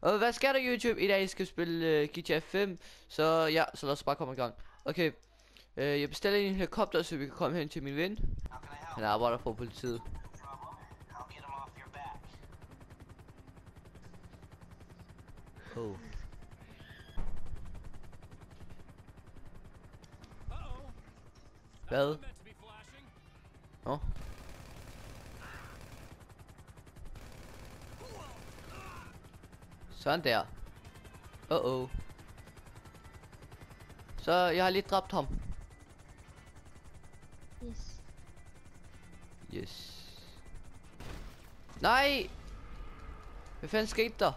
Og hvad sker der, YouTube? I dag skal vi spille GTA 5. Så ja, så lad os bare komme i gang. Okay. Jeg bestiller en helikopter, så vi kan komme hen til min ven. Han arbejder for politiet. Oh. Hvad? Nå. Sådan der. Så jeg har lige dræbt ham. Yes. Nej! Hvad fanden skete der?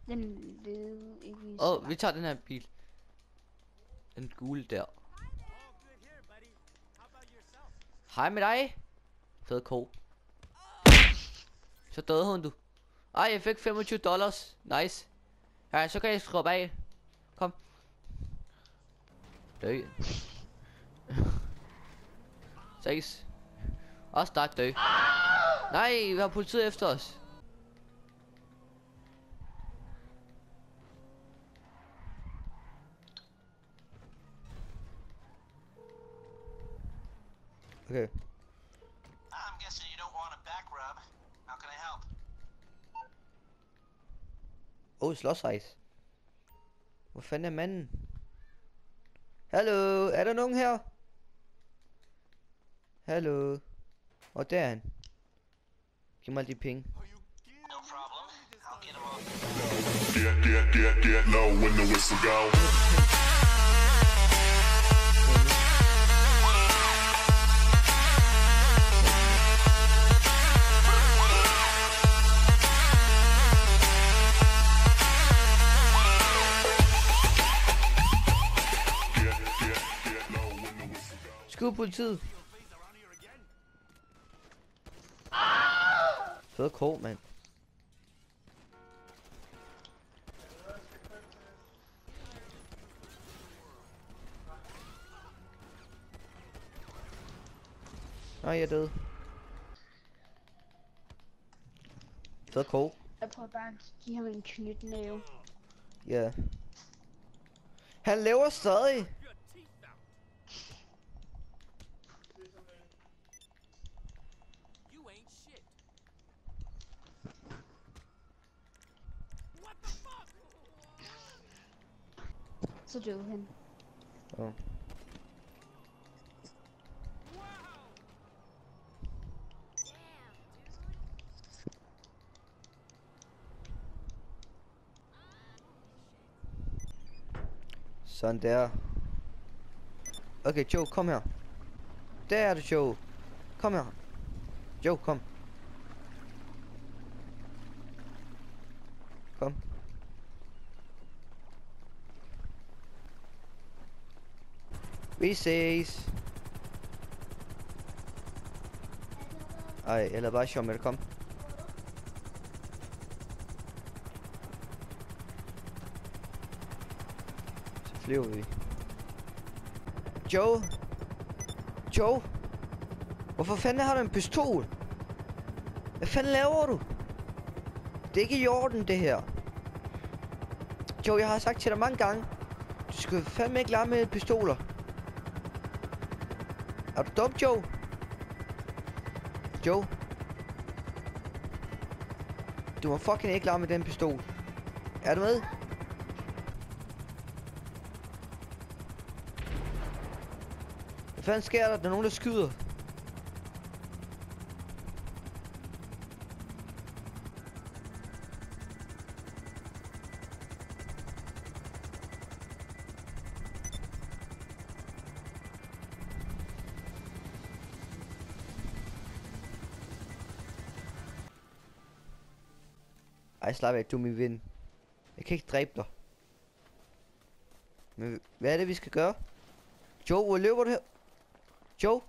Den ved ikke. Vi tager den her bil. Den gule der. Hej med dig. Fed ko. Så døde hun, du. Ej, jeg fik $25. Nice. Ja, så kan jeg skrubbe af. Kom. Dø. 6. Og start dø. Nej, vi har politiet efter os. Okay. I'm guessing you don't want a back rub. How can I help? Slåsrejs. Hvor fanden er manden? Hallo, er der nogen her? Hallo. Der er han. Giv mig de penge. No problem. I'll get him off. Get low when the whistle go. Skud politiet. Fed ko, mand. Nej, jeg er død. Fed ko. Jeg prøver bare at give ham en knytnæve. Ja. Han lever stadig. Så døde han. Oh. Sådan der. Okay, Joe, kom her. Der er du, Joe. Kom her. Joe, kom. Kom. Vi ses. Ej, jeg lader bare sjov med det, kom. Så flyver vi. Joe? Joe? Hvorfor fanden har du en pistol? Hvad fanden laver du? Det er ikke i orden, det her. Joe, jeg har sagt til dig mange gange. Du skal fandme ikke lege med pistoler. Er du dum, Joe? Joe? Du må fucking ikke lege med den pistol. Er du med? Hvad fanden sker der? Der er nogen, der skyder. Ej, slap af, du er min ven. Jeg kan ikke dræbe dig. Men hvad er det, vi skal gøre? Joe, hvor løber du her? Joe?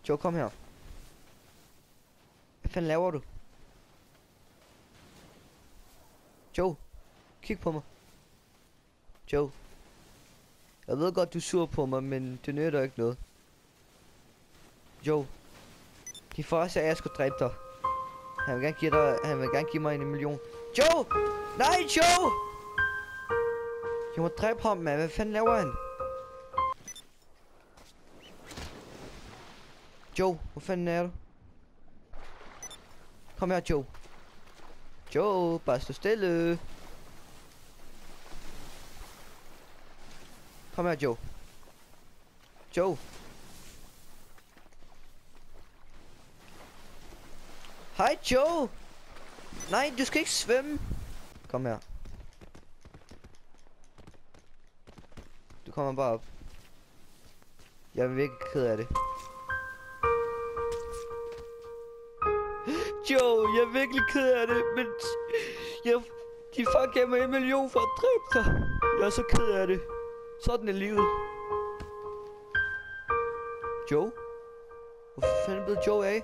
Joe, kom her. Hvad fanden laver du? Joe, kig på mig. Joe. Jeg ved godt, du er sur på mig, men det nytter ikke noget. Joe. De får også, at jeg skulle dræbe dig. Han vil gerne give mig 1 million. Joe! Nej, Joe! Jeg må dræbe ham, mand. Hvad fanden laver han? Joe, hvor fanden er du? Kom her, Joe. Joe, bare stå stille. Kom her, Joe. Joe. Hej, Joe. Nej, du skal ikke svømme. Kom her. Du kommer bare op. Jeg er virkelig ked af det. Joe, jeg er virkelig ked af det, men de fuck gav mig 1 million for at dræbe dig. Jeg er så ked af det. Sådan er livet. Joe? Hvor fanden blev Joe af?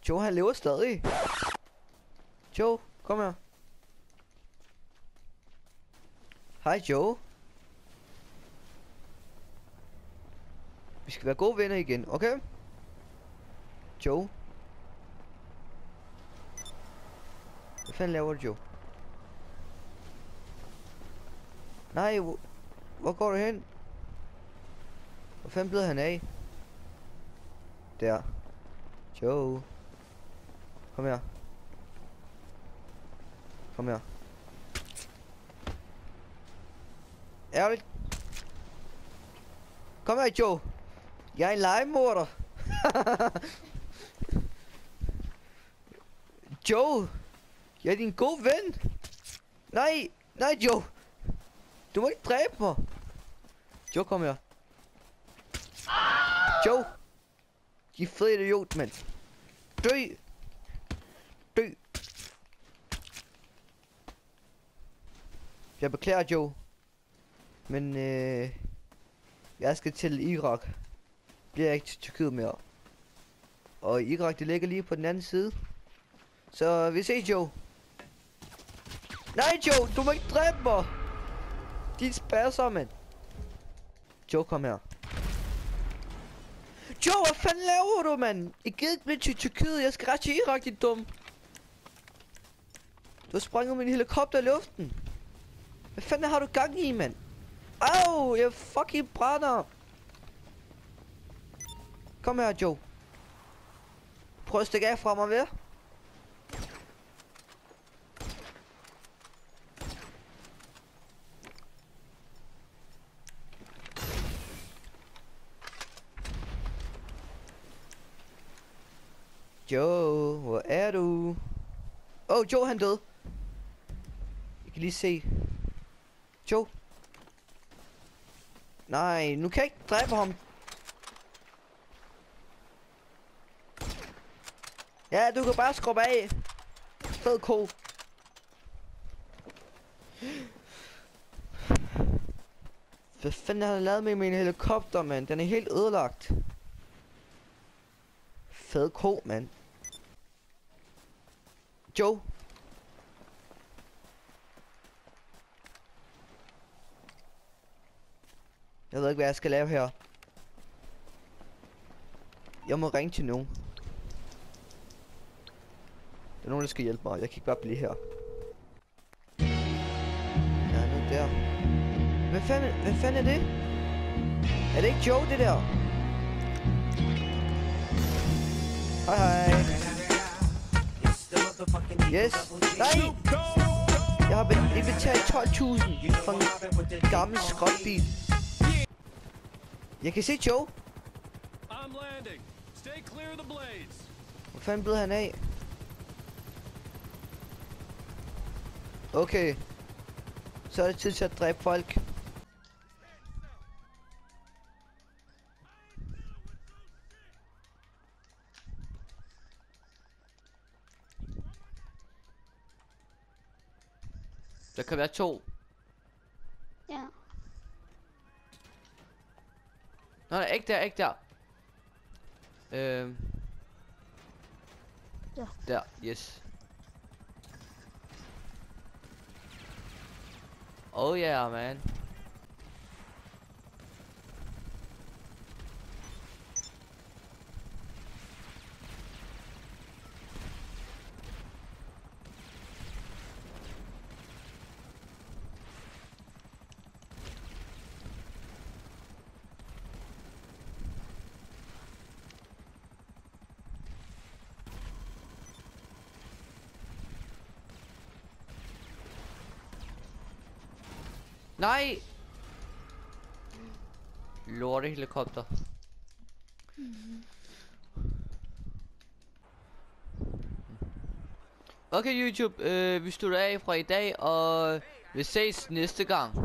Joe, han lever stadig. Joe, kom her. Hej, Joe. Vi skal være gode venner igen, okay? Joe. Hvad fanden laver du, Joe? Nej, hvor går du hen? Hvor fanden blev han af? Der. Joe. Kom her. Kom her. Ærligt. Kom her, Joe. Jeg er en legemorder. Joe. Jeg er din gode ven. Nej. Nej, Joe. Du må ikke dræbe mig. Joe, kom her. Joe. De fede idiot, mand. Dø. Dø. Jeg beklager, Joe. Men jeg skal til Irak. Bliver ikke til Tyrkiet mere. Og Irak, det ligger lige på den anden side. Så vi ses, Joe. Nej, Joe, du må ikke dræbe mig. De spasser, mand. Joe, kom her. Joe, hvad fanden laver du, mand? Jeg gider ikke blive til Tyrkiet. Jeg skal ret til Irak, din dum. Du har sprænget min helikopter i luften. Hvad fanden har du gang i, mand? Au, jeg fucking brænder. Kom her, Joe. Prøv at stikke af fra mig, ved? Joe, hvor er du? Joe, han døde. Jeg kan lige se. Joe. Nej, nu kan jeg ikke dræbe ham. Ja, du kan bare skrubbe af. Fed ko. Hvad fanden har han lavet med min helikopter, mand? Den er helt ødelagt. Fed ko, mand. Joe. Jeg ved ikke, hvad jeg skal lave her. Jeg må ringe til nogen. Der er nogen, der skal hjælpe mig. Jeg kan ikke bare blive her. Ja, nu der. Hvad fanden er det? Er det ikke Joe, det der? Hej, hej. Yes. Nej! Jeg har betalt 12.000 for en gammel skrotbil. Jeg kan se Joe. Hvor fanden blev han af? Okay. Så er det tid til at dræbe folk. Der kan være 2. Ja. Nej, ikke der. Ja. Der, yes. Oh yeah, man. Nej! Lorte helikopter. Okay YouTube, vi slutter af fra i dag, og vi ses næste gang.